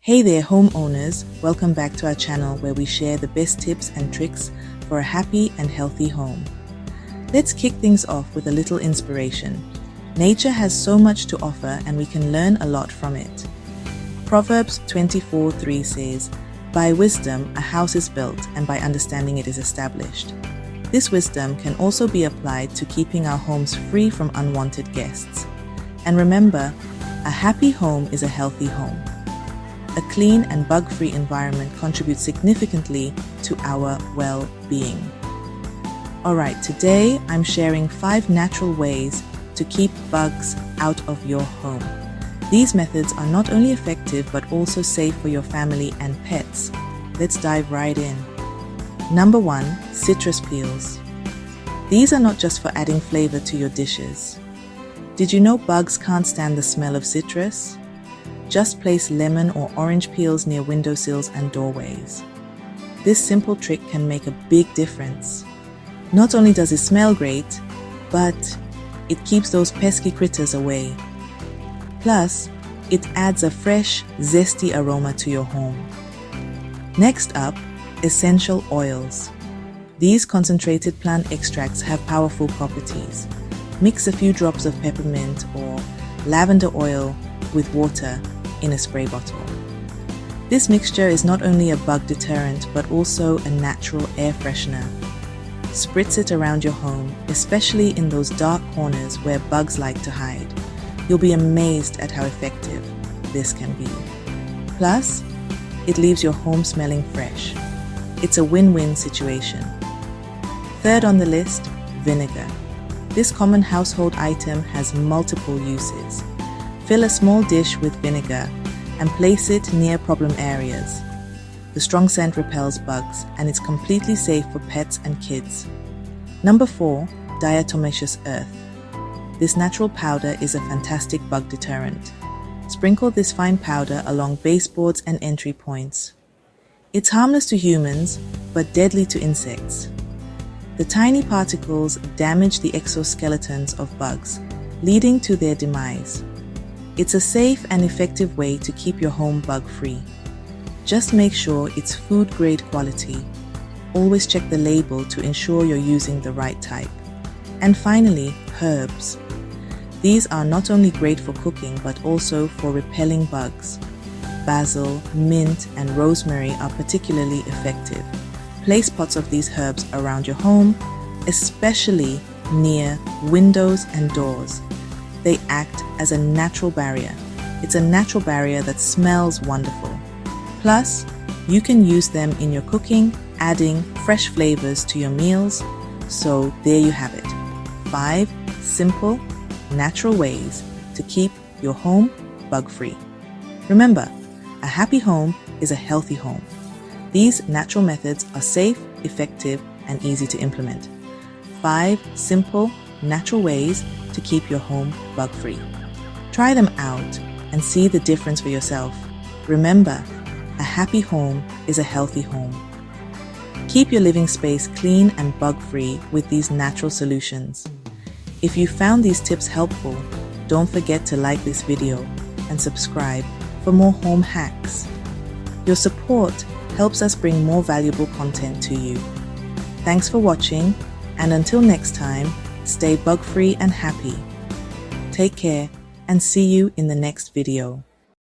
Hey there homeowners, welcome back to our channel where we share the best tips and tricks for a happy and healthy home. Let's kick things off with a little inspiration. Nature has so much to offer and we can learn a lot from it. Proverbs 24:3 says, "By wisdom a house is built and by understanding it is established." This wisdom can also be applied to keeping our homes free from unwanted guests. And remember, a happy home is a healthy home. A clean and bug-free environment contributes significantly to our well-being. Alright, today I'm sharing 5 natural ways to keep bugs out of your home. These methods are not only effective but also safe for your family and pets. Let's dive right in. Number 1, citrus peels. These are not just for adding flavor to your dishes. Did you know bugs can't stand the smell of citrus? Just place lemon or orange peels near windowsills and doorways. This simple trick can make a big difference. Not only does it smell great, but it keeps those pesky critters away. Plus, it adds a fresh, zesty aroma to your home. Next up, essential oils. These concentrated plant extracts have powerful properties. Mix a few drops of peppermint or lavender oil with water in a spray bottle. This mixture is not only a bug deterrent but also a natural air freshener. Spritz it around your home, especially in those dark corners where bugs like to hide. You'll be amazed at how effective this can be. Plus, it leaves your home smelling fresh. It's a win-win situation. Third on the list, vinegar. This common household item has multiple uses. Fill a small dish with vinegar and place it near problem areas. The strong scent repels bugs and it's completely safe for pets and kids. Number 4, diatomaceous earth. This natural powder is a fantastic bug deterrent. Sprinkle this fine powder along baseboards and entry points. It's harmless to humans, but deadly to insects. The tiny particles damage the exoskeletons of bugs, leading to their demise. It's a safe and effective way to keep your home bug-free. Just make sure it's food-grade quality. Always check the label to ensure you're using the right type. And finally, herbs. These are not only great for cooking but also for repelling bugs. Basil, mint, and rosemary are particularly effective. Place pots of these herbs around your home, especially near windows and doors. They act as a natural barrier. It's a natural barrier that smells wonderful. Plus, you can use them in your cooking, adding fresh flavors to your meals. So there you have it. 5 simple, natural ways to keep your home bug-free. Remember, a happy home is a healthy home. These natural methods are safe, effective, and easy to implement. 5 simple, natural ways to keep your home bug-free. Try them out and see the difference for yourself. Remember, a happy home is a healthy home. Keep your living space clean and bug-free with these natural solutions. If you found these tips helpful, don't forget to like this video and subscribe for more home hacks. Your support helps us bring more valuable content to you. Thanks for watching, and until next time, stay bug-free and happy. Take care and see you in the next video.